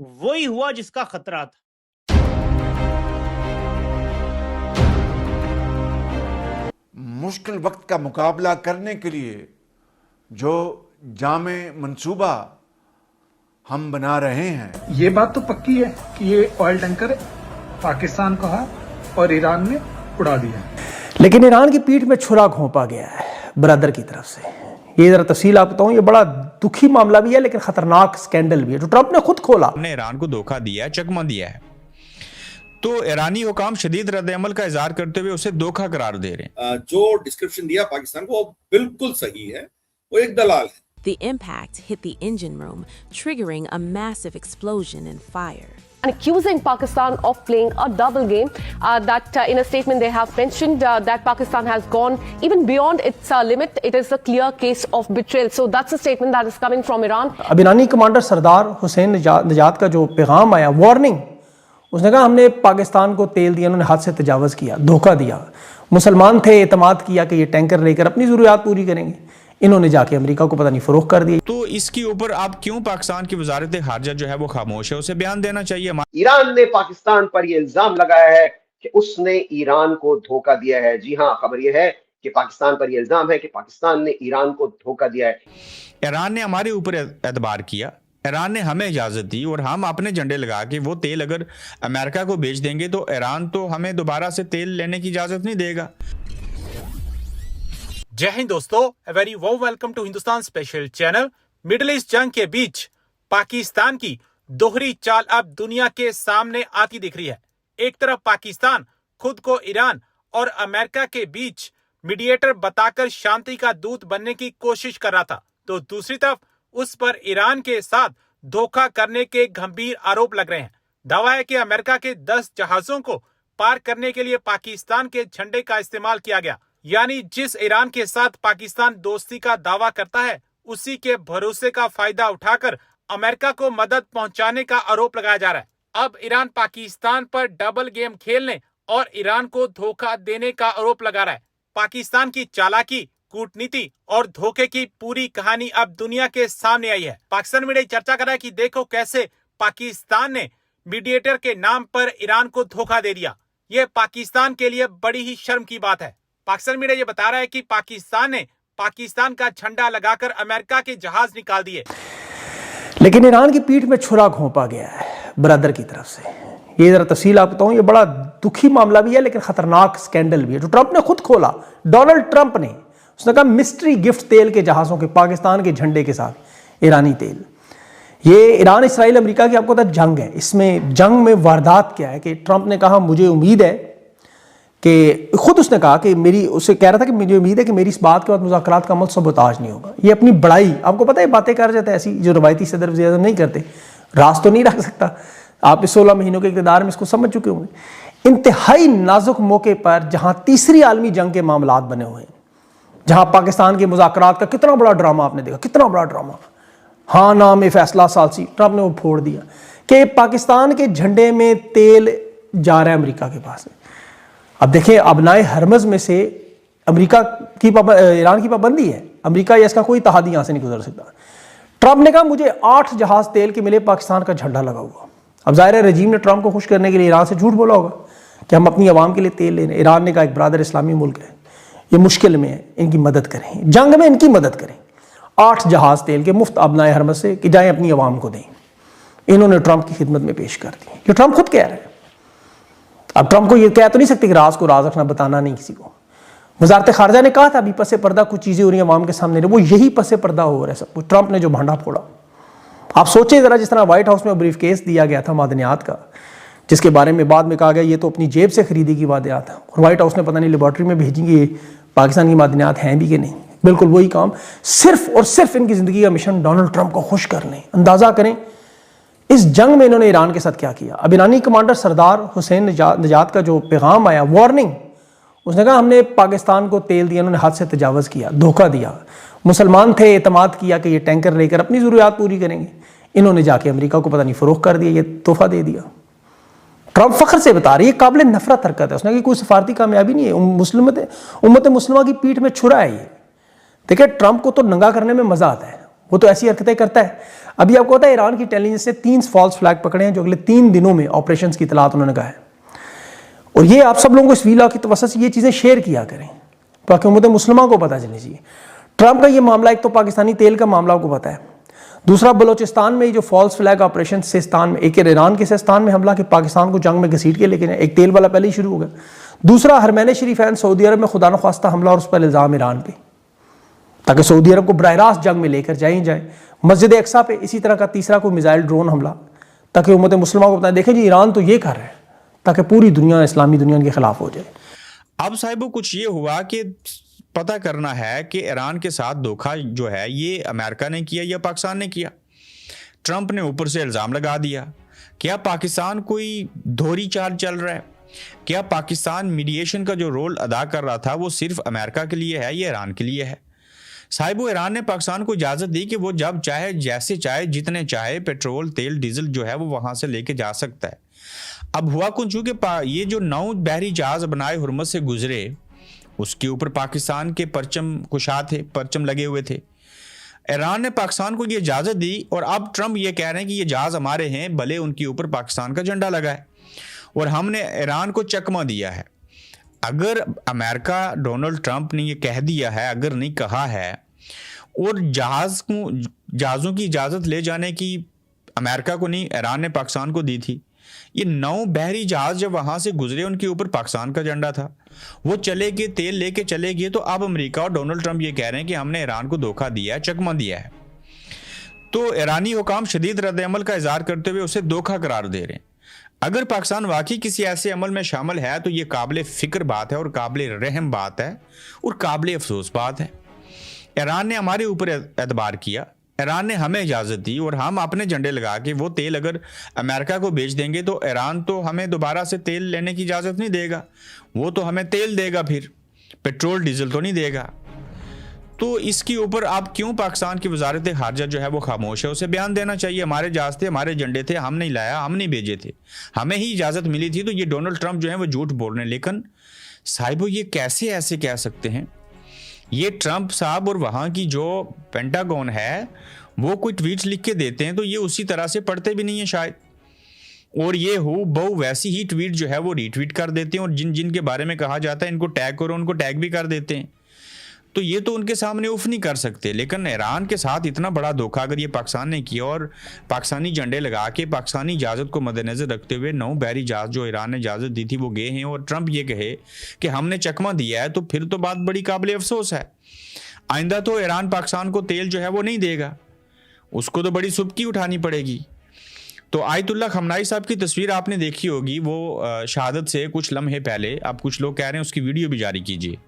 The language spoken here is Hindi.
वही हुआ जिसका खतरा था। मुश्किल वक्त का मुकाबला करने के लिए जो जामे मंसूबा हम बना रहे हैं, ये बात तो पक्की है कि ये ऑयल टैंकर पाकिस्तान का है और ईरान ने उड़ा दिया। लेकिन ईरान की पीठ में छुरा घोंपा गया है ब्रदर की तरफ से। ये जरा तफसील आप बताऊं, ये बड़ा दुखी मामला भी है लेकिन खतरनाक स्कैंडल भी है जो ट्रंप ने खुद खोला। हमने ईरान को धोखा दिया है, चकमा दिया है, तो ईरानी हुकाम शदीद रद्द-ए-अमल का इजहार करते हुए उसे धोखा करार दे रहे हैं। जो डिस्क्रिप्शन दिया पाकिस्तान को वो बिल्कुल सही है, वो एक दलाल है। The impact hit the engine room, triggering a massive explosion and fire. And accusing Pakistan of playing a double game. In a statement they have mentioned that Pakistan has gone even beyond its limit. It is a clear case of betrayal. So that's a statement that is coming from Iran. अब ईरानी कमांडर सरदार हुसैन नजात का जो पैगाम आया, वार्निंग, उसने कहा हमने पाकिस्तान को तेल दिया, उन्होंने हद से तजावज़ किया, धोखा दिया। मुसलमान थे, एतमाद किया कि ये टैंकर लेकर अपनी ज़रूरियात पूरी करेंगे, इन्होंने जाके अमेरिका को पता नहीं फरोख्त कर दिया। तो इसके ऊपर आप क्यों पाकिस्तान की वजारत खारजा जो है वो खामोश है? उसे बयान देना चाहिए। ईरान ने पाकिस्तान पर यह इल्जाम लगाया है कि उसने ईरान को धोखा दिया है। जी हाँ, खबर यह है कि पाकिस्तान पर यह इल्जाम है कि पाकिस्तान ने ईरान को धोखा दिया है। ईरान ने हमारे ऊपर एतबार किया, ईरान ने हमें इजाजत दी और हम अपने झंडे लगा के वो तेल अगर अमेरिका को बेच देंगे तो ईरान तो हमें दोबारा से तेल लेने की इजाजत नहीं देगा। जय हिंद दोस्तों, a very warm welcome to Hindustan special channel. Middle east जंग के बीच पाकिस्तान की दोहरी चाल अब दुनिया के सामने आती दिख रही है। एक तरफ पाकिस्तान खुद को ईरान और अमेरिका के बीच मीडिएटर बताकर शांति का दूत बनने की कोशिश कर रहा था, तो दूसरी तरफ उस पर ईरान के साथ धोखा करने के गंभीर आरोप लग रहे हैं। दावा है कि अमेरिका के 10 जहाजों को पार करने के लिए पाकिस्तान के झंडे का इस्तेमाल किया गया। यानी जिस ईरान के साथ पाकिस्तान दोस्ती का दावा करता है, उसी के भरोसे का फायदा उठाकर अमेरिका को मदद पहुंचाने का आरोप लगाया जा रहा है। अब ईरान पाकिस्तान पर डबल गेम खेलने और ईरान को धोखा देने का आरोप लगा रहा है। पाकिस्तान की चालाकी, कूटनीति और धोखे की पूरी कहानी अब दुनिया के सामने आई है। पाकिस्तान मीडिया चर्चा कर रहा है कि देखो कैसे पाकिस्तान ने मीडिएटर के नाम पर ईरान को धोखा दे दिया। ये पाकिस्तान के लिए बड़ी ही शर्म की बात है। पाकिस्तान मीडिया ये बता रहा है कि पाकिस्तान ने पाकिस्तान का झंडा लगाकर अमेरिका के जहाज निकाल दिए। लेकिन ईरान की पीठ में छुरा घोंपा गया है ब्रदर की तरफ से। ये जरा तफसील आप बताऊं, ये बड़ा दुखी मामला भी है लेकिन खतरनाक स्कैंडल भी है जो ट्रंप ने खुद खोला। डोनाल्ड ट्रंप ने, उसने कहा मिस्ट्री गिफ्ट तेल के जहाज़ों के पाकिस्तान के झंडे के साथ ईरानी तेल। ये ईरान इसराइल अमेरिका की आपको पता जंग है। इसमें जंग में वारदात क्या है कि ट्रंप ने कहा मुझे उम्मीद है कि खुद उसने कहा कि उससे कह रहा था कि मुझे उम्मीद है कि मेरी इस बात के बाद मुज़ाकरात का अमल सबोताज नहीं होगा। ये अपनी बड़ाई, आपको पता है बातें कर जाता है ऐसी जो रवायती सदर वज़ीर आज़म नहीं करते। राज तो नहीं रख सकता। आप इस 16 महीनों के इक़्तिदार में इसको समझ चुके होंगे। इंतहाई नाजुक मौके पर जहाँ तीसरी आलमी जंग के मामलात बने हुए हैं, जहाँ पाकिस्तान के मुज़ाकरात का कितना बड़ा ड्रामा आपने देखा, कितना बड़ा ड्रामा। हाँ ना में फैसला सालसी, ट्रंप ने वो फोड़ दिया कि पाकिस्तान के झंडे में तेल जा रहा है अमेरिका के पास। अब देखें, अबनाए हरमज में से अमेरिका की ईरान की पाबंदी है। अमेरिका या इसका कोई तहादी यहाँ से नहीं गुजर सकता। ट्रंप ने कहा मुझे 8 जहाज तेल के मिले, पाकिस्तान का झंडा लगा हुआ। अब ज़ाहिर है रजीम ने ट्रंप को खुश करने के लिए ईरान से झूठ बोला होगा कि हम अपनी आवाम के लिए तेल ले रहे हैं। ईरान ने कहा एक बरादर इस्लामी मुल्क है, ये मुश्किल में है, इनकी मदद करें, जंग में इनकी मदद करें। 8 जहाज तेल के मुफ्त अबनाए हरमज से कि जाएँ अपनी आवाम को दें। इन्होंने ट्रंप की खिदमत में पेश कर दी। ये ट्रंप खुद कह रहे हैं। अब ट्रंप को ये कह तो नहीं सकते कि राज को राज रखना, बताना नहीं किसी को। वजारत खारजा ने कहा था अभी पसे पर्दा कुछ चीज़ें हो रही हैं अवाम के सामने, वो यही पसे पर्दा हो रहा है सब कुछ। ट्रंप ने जो भांडा फोड़ा, आप सोचें ज़रा, जिस तरह व्हाइट हाउस में ब्रीफ केस दिया गया था मादनियात का, जिसके बारे में बाद में कहा गया ये तो अपनी जेब से खरीदी की मादनियात है, और व्हाइट हाउस ने पता नहीं लेबॉर्ट्री में भेजेंगे पाकिस्तान की मादनियात हैं भी कि नहीं। बिल्कुल वही काम, सिर्फ और सिर्फ इनकी ज़िंदगी का मिशन डोनाल्ड ट्रंप को खुश कर लें। अंदाज़ा करें इस जंग में इन्होंने ईरान के साथ क्या किया। अब ईरानी कमांडर सरदार हुसैन नजात का जो पैगाम आया, वार्निंग, उसने कहा हमने पाकिस्तान को तेल दिया, उन्होंने हद से तजावज़ किया, धोखा दिया। मुसलमान थे, एतमाद किया कि ये टैंकर लेकर अपनी ज़रूरियात पूरी करेंगे, इन्होंने जाके अमेरिका को पता नहीं फरोख्त कर दिया, ये तोहफा दे दिया। ट्रंप फ़ख्र से बता रही है, काबिल नफरत हरकत है। उसने कहा कोई सफारती कामयाबी नहीं है, उम्मत मुस्लिमा की पीठ में छुरा है ये। देखिए ट्रंप को तो नंगा करने में मज़ा आता है, वो तो ऐसी हरकतें करता है। अभी आपको पता है ईरान की इंटेलिजेंस ने 3 फॉल्स फ्लैग पकड़े हैं जो अगले 3 दिनों में ऑपरेशंस की इतलात उन्होंने कहा है। और ये आप सब लोगों को इस वीडियो की तवज्जो से ये चीज़ें शेयर किया करें ताकि उम्मत मुस्लिमा को पता चलनी चाहिए। ट्रंप का ये मामला, एक तो पाकिस्तानी तेल का मामला आपको पता है, दूसरा बलोचिस्तान में जो फॉल्स फ्लैग ऑपरेशन सिस्तान में, एक ईरान के सिस्तान में हमला कि पाकिस्तान को जंग में घसीट के लेके जाए, एक तेल वाला पहले ही शुरू हो गया, दूसरा हरमैन शरीफैन सऊदी अरब में खुदा न ख्वास्ता हमला और उस पर इल्ज़ाम ईरान पे, ताकि सऊदी अरब को बराह रास्त जंग में लेकर जाए। मस्जिद अक्सा पे इसी तरह का तीसरा कोई मिसाइल ड्रोन हमला, ताकि उम्मत मुस्लिमा को बताएं देखें जी ईरान तो ये कर रहा है, ताकि पूरी दुनिया इस्लामी दुनिया के खिलाफ हो जाए। अब साहिबो कुछ ये हुआ कि पता करना है कि ईरान के साथ धोखा जो है ये अमेरिका ने किया या पाकिस्तान ने किया। ट्रंप ने ऊपर से इल्ज़ाम लगा दिया। क्या पाकिस्तान कोई दोहरी चाल चल रहा है? क्या पाकिस्तान मीडिएशन का जो रोल अदा कर रहा था वो सिर्फ अमेरिका के लिए है या ईरान के लिए है? साहिबो ईरान ने पाकिस्तान को इजाज़त दी कि वो जब चाहे, जैसे चाहे, जितने चाहे पेट्रोल, तेल, डीजल जो है वो वहाँ से लेके जा सकता है। अब हुआ कुछ चूँकि ये जो 9 बहरी जहाज बनाए हुर्मुज़ से गुजरे, उसके ऊपर पाकिस्तान के परचम कुशा थे, परचम लगे हुए थे। ईरान ने पाकिस्तान को ये इजाज़त दी और अब ट्रंप ये कह रहे हैं कि ये जहाज़ हमारे हैं, भले उनके ऊपर पाकिस्तान का झंडा लगा है और हमने ईरान को चकमा दिया है। अगर अमेरिका, डोनाल्ड ट्रंप ने ये कह दिया है, अगर नहीं कहा है, और जहाज़ों की इजाज़त ले जाने की अमेरिका को नहीं, ईरान ने पाकिस्तान को दी थी। ये 9 बहरी जहाज जब वहाँ से गुजरे, उनके ऊपर पाकिस्तान का झंडा था, वो चले गए, तेल लेके चले गए। तो अब अमेरिका और डोनाल्ड ट्रंप ये कह रहे हैं कि हमने ईरान को धोखा दिया है, चकमा दिया है। तो ईरानी हुकाम शदीद रद्द-ए-अमल का इज़हार करते हुए उसे धोखा करार दे रहे हैं। अगर पाकिस्तान वाकई किसी ऐसे अमल में शामिल है तो ये काबिल फ़िक्र बात है और काबिल रहम बात है और काबिल अफसोस बात है। ईरान ने हमारे ऊपर एतबार किया, ईरान ने हमें इजाज़त दी और हम अपने झंडे लगा के वो तेल अगर अमेरिका को बेच देंगे तो ईरान तो हमें दोबारा से तेल लेने की इजाज़त नहीं देगा, वो तो हमें तेल देगा, फिर पेट्रोल डीजल तो नहीं देगा। तो इसके ऊपर आप क्यों पाकिस्तान की वजारत खारजा जो है वो खामोश है? उसे बयान देना चाहिए। हमारे जहाज थे, हमारे झंडे थे, हम नहीं लाया, हम नहीं भेजे थे, हमें ही इजाज़त मिली थी। तो ये डोनाल्ड ट्रंप जो है वो झूठ बोल रहे हैं। लेकिन साहिबो ये कैसे ऐसे कह सकते हैं? ये ट्रंप साहब और वहाँ की जो पेंटागन है वो कोई ट्वीट लिख के देते हैं तो ये उसी तरह से पढ़ते भी नहीं है शायद, और ये हो बहु वैसी ही ट्वीट जो है वो रीट्वीट कर देते हैं और जिन जिन के बारे में कहा जाता है इनको टैग करो, उनको टैग भी कर देते हैं। तो ये तो उनके सामने उफ नहीं कर सकते। लेकिन ईरान के साथ इतना बड़ा धोखा अगर ये पाकिस्तान ने किया और पाकिस्तानी झंडे लगा के पाकिस्तानी इजाज़त को मद्देनज़र रखते हुए 9 बहरी जहाज़ जो ईरान ने इजाज़त दी थी वो गए हैं और ट्रंप ये कहे कि हमने चकमा दिया है, तो फिर तो बात बड़ी काबिल अफसोस है। आइंदा तो ईरान पाकिस्तान को तेल जो है वो नहीं देगा, उसको तो बड़ी सुबकी उठानी पड़ेगी। तो आयतुल्लाह खमनाई साहब की तस्वीर आपने देखी होगी, वो शहादत से कुछ लम्हे पहले, अब कुछ लोग कह रहे हैं उसकी वीडियो भी जारी कीजिए।